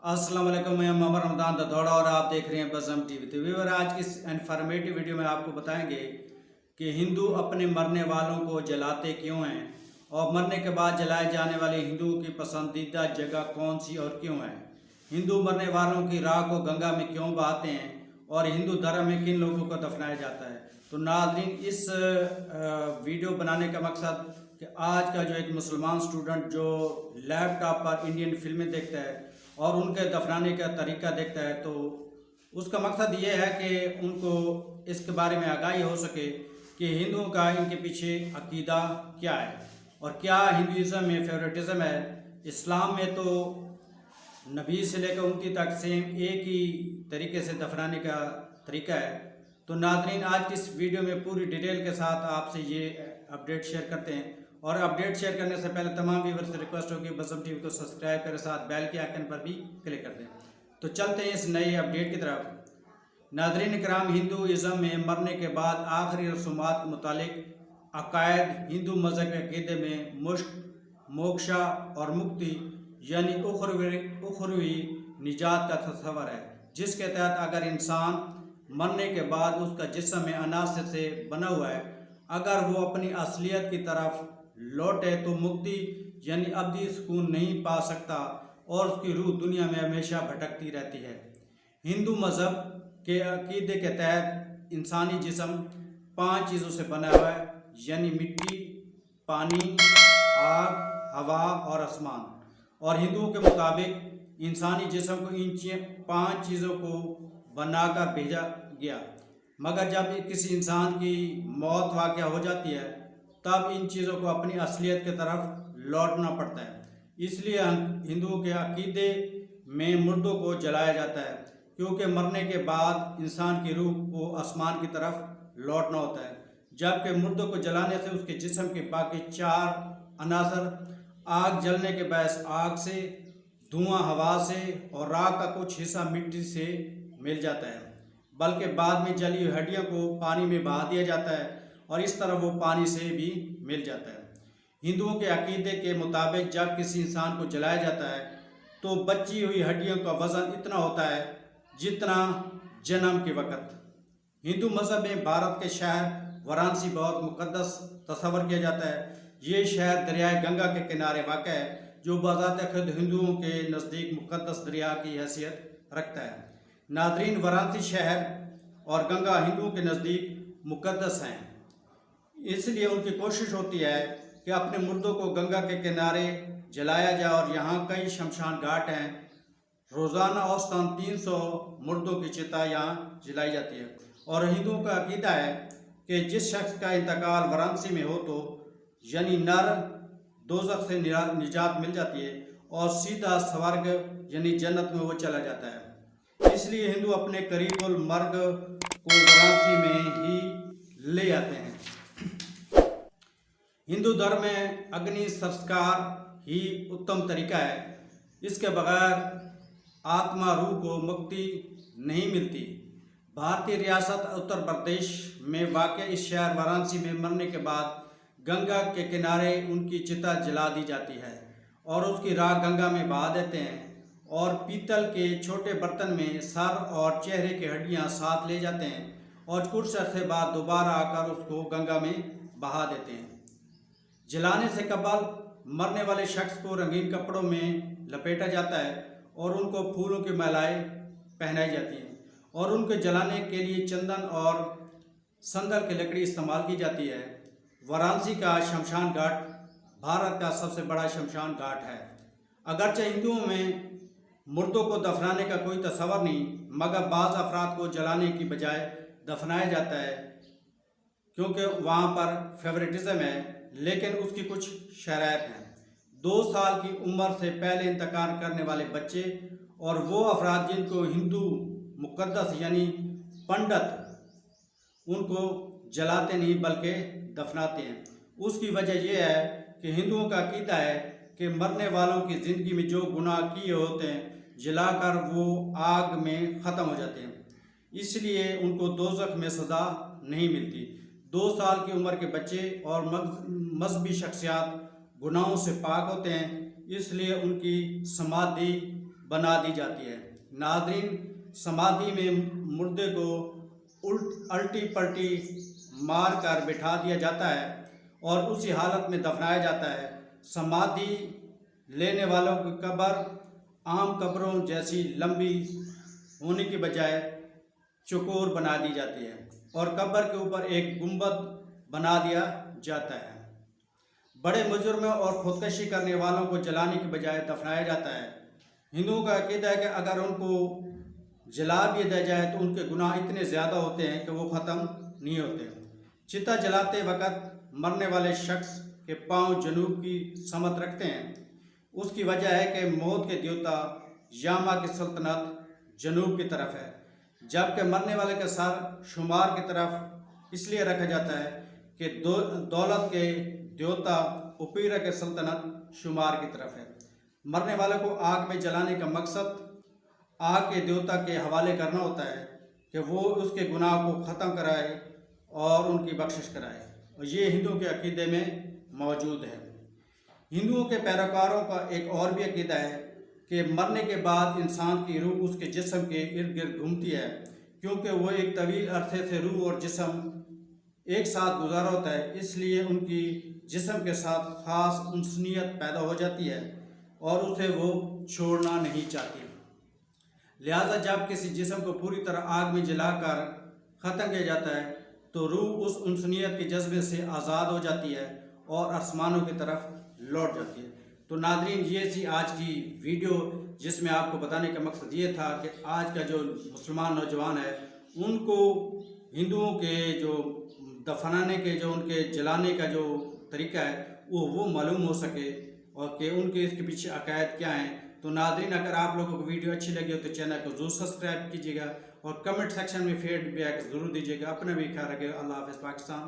अस्सलाम वालेकुम, मैं मोहम्मद रमदान ददौड़ा और आप देख रहे हैं बज़म टीवी। तो व्यूअर, आज की इस इन्फॉर्मेटिव वीडियो में आपको बताएंगे कि हिंदू अपने मरने वालों को जलाते क्यों हैं और मरने के बाद जलाए जाने वाले हिंदुओं की पसंदीदा जगह कौन सी और क्यों है। हिंदू मरने वालों की राख को गंगा में क्यों बहाते हैं और हिंदू धर्म में किन लोगों को दफनाया जाता है। तो नाज़रीन, इस वीडियो बनाने का मकसद कि आज का जो एक मुसलमान स्टूडेंट जो लैपटॉप पर इंडियन फिल्में देखता है और उनके दफनाने का तरीका देखता है, तो उसका मकसद ये है कि उनको इसके बारे में आगाही हो सके कि हिंदुओं का इनके पीछे अकीदा क्या है और क्या हिंदुइज़्म में फेवरेटिज़म है। इस्लाम में तो नबी से लेकर उनकी तक सेम एक ही तरीके से दफनाने का तरीका है। तो नाज़रीन, आज की इस वीडियो में पूरी डिटेल के साथ आपसे ये अपडेट शेयर करते हैं और अपडेट शेयर करने से पहले तमाम व्यूअर्स से रिक्वेस्ट होगी बज़म टीवी को सब्सक्राइब करें, साथ बेल के आइकन पर भी क्लिक कर दें। तो चलते हैं इस नए अपडेट की तरफ। नाज़रीन कराम, हिंदुइज़्म में मरने के बाद आखिरी रसूमात के मुतालिक अकायद हिंदू मज़हब के अक़ीदे में मुश्क, मोक्षा और मुक्ति यानी उखरवी निजात का तस्वर है, जिसके तहत अगर इंसान मरने के बाद उसका जिस्म में अनासर से बना हुआ है, अगर वो अपनी असलियत की तरफ लौटे तो मुक्ति यानी अब्दी सुकून नहीं पा सकता और उसकी रूह दुनिया में हमेशा भटकती रहती है। हिंदू मज़हब के अकीदे के तहत इंसानी जिस्म 5 चीज़ों से बना हुआ है, यानी मिट्टी, पानी, आग, हवा और आसमान। और हिंदुओं के मुताबिक इंसानी जिस्म को इन 5 चीज़ों को बनाकर भेजा गया, मगर जब किसी इंसान की मौत वाक़या हो जाती है तब इन चीज़ों को अपनी असलियत की तरफ लौटना पड़ता है। इसलिए हिंदुओं के अकीदे में मुर्दों को जलाया जाता है, क्योंकि मरने के बाद इंसान की रूह को आसमान की तरफ लौटना होता है, जबकि मुर्दों को जलाने से उसके जिस्म के बाकी 4 अनासर आग जलने के बायस आग से, धुआं हवा से और राख का कुछ हिस्सा मिट्टी से मिल जाता है, बल्कि बाद में जली हुई हड्डियों को पानी में बहा दिया जाता है और इस तरह वो पानी से भी मिल जाता है। हिंदुओं के अकीदे के मुताबिक जब किसी इंसान को जलाया जाता है तो बची हुई हड्डियों का वज़न इतना होता है जितना जन्म के वक़्त। हिंदू मज़हब में भारत के शहर वाराणसी बहुत मुक़द्दस तस्वर किया जाता है। ये शहर दरियाए गंगा के किनारे वाक़ है, जो बज़ात खुद हिंदुओं के नज़दीक मुक़द्दस दरिया की हैसियत रखता है। नाज़रीन, वाराणसी शहर और गंगा हिंदुओं के नज़दीक मुक़द्दस हैं, इसलिए उनकी कोशिश होती है कि अपने मुर्दों को गंगा के किनारे जलाया जाए और यहाँ कई शमशान घाट हैं। रोज़ाना औसतन 300 मुर्दों की चिता यहाँ जलाई जाती है और हिंदुओं का अकीदा है कि जिस शख्स का इंतकाल वाराणसी में हो तो यानी नर दोज़ख से निजात मिल जाती है और सीधा स्वर्ग यानी जन्नत में वो चला जाता है। इसलिए हिंदू अपने करीबुल मर्ग को वाराणसी में ही ले आते हैं। हिंदू धर्म में अग्नि संस्कार ही उत्तम तरीका है, इसके बगैर आत्मा रूह को मुक्ति नहीं मिलती। भारतीय रियासत उत्तर प्रदेश में वाक़ इस शहर वाराणसी में मरने के बाद गंगा के किनारे उनकी चिता जला दी जाती है और उसकी राख गंगा में बहा देते हैं और पीतल के छोटे बर्तन में सर और चेहरे की हड्डियां साथ ले जाते हैं और कुछ अर्से बाद दोबारा आकर उसको गंगा में बहा देते हैं। जलाने से कबल मरने वाले शख्स को रंगीन कपड़ों में लपेटा जाता है और उनको फूलों की मालाएं पहनाई जाती हैं और उनके जलाने के लिए चंदन और संदल की लकड़ी इस्तेमाल की जाती है। वाराणसी का शमशान घाट भारत का सबसे बड़ा शमशान घाट है। अगरचे हिंदुओं में मुर्दों को दफनाने का कोई तस्वर नहीं, मगर बाज़ अफराद को जलाने की बजाय दफनाया जाता है क्योंकि वहाँ पर फेवरेटिज़म है, लेकिन उसकी कुछ शराइत हैं। 2 साल की उम्र से पहले इंतकाल करने वाले बच्चे और वो अफराद जिनको हिंदू मुक़द्दस यानी पंडित उनको जलाते नहीं बल्कि दफनाते हैं। उसकी वजह यह है कि हिंदुओं का अकीदा है कि मरने वालों की ज़िंदगी में जो गुनाह किए होते हैं जलाकर वो आग में ख़त्म हो जाते हैं, इसलिए उनको दोज़ख में सज़ा नहीं मिलती। 2 साल की उम्र के बच्चे और मजहबी शख्सियात गुनाहों से पाक होते हैं, इसलिए उनकी समाधि बना दी जाती है। नाज़रीन, समाधि में मुर्दे को उल्टी पलटी मार कर बिठा दिया जाता है और उसी हालत में दफनाया जाता है। समाधि लेने वालों की कब्र आम कब्रों जैसी लंबी होने की बजाय चौकोर बना दी जाती है और कब्र के ऊपर एक गुंबद बना दिया जाता है। बड़े मुजर्म और खुदकशी करने वालों को जलाने की बजाय दफनाया जाता है। हिंदुओं का अकीदा है कि अगर उनको जला भी दिया जाए तो उनके गुनाह इतने ज़्यादा होते हैं कि वो ख़त्म नहीं होते। चिता जलाते वक़्त मरने वाले शख्स के पांव जनूब की समत रखते हैं। उसकी वजह है कि मौत के देवता यामा की सल्तनत जनूब की तरफ है, जबकि मरने वाले का सर शुमार की तरफ इसलिए रखा जाता है कि दौलत के देवता उपीरा के सल्तनत शुमार की तरफ है। मरने वाले को आग में जलाने का मकसद आग के देवता के हवाले करना होता है कि वो उसके गुनाह को ख़त्म कराए और उनकी बख्शिश कराए, और ये हिंदुओं के अकीदे में मौजूद है। हिंदुओं के पैरोकारों का एक और भी अकीदा है कि मरने के बाद इंसान की रूह उसके जिस्म के इर्द गिर्द घूमती है, क्योंकि वो एक तवील अरसे से रूह और जिस्म एक साथ गुजारा होता है, इसलिए उनकी जिस्म के साथ ख़ास उन्सनियत पैदा हो जाती है और उसे वो छोड़ना नहीं चाहती। लिहाजा जब किसी जिस्म को पूरी तरह आग में जलाकर ख़त्म किया जाता है तो रूह उस उन्सनियत के जज्बे से आज़ाद हो जाती है और आसमानों की तरफ लौट जाती है। तो नाज़रीन, ये थी आज की वीडियो, जिसमें आपको बताने का मकसद ये था कि आज का जो मुसलमान नौजवान है उनको हिंदुओं के जो दफनाने के जो उनके जलाने का जो तरीका है वो मालूम हो सके और कि उनके इसके पीछे अकायद क्या हैं। तो नाज़रीन, अगर आप लोगों को वीडियो अच्छी लगी हो तो चैनल को ज़रूर सब्सक्राइब कीजिएगा और कमेंट सेक्शन में फीडबैक ज़रूर दीजिएगा। अपना भी ख्याल रखिएगा। अल्लाह हाफ़िज़। पाकिस्तान।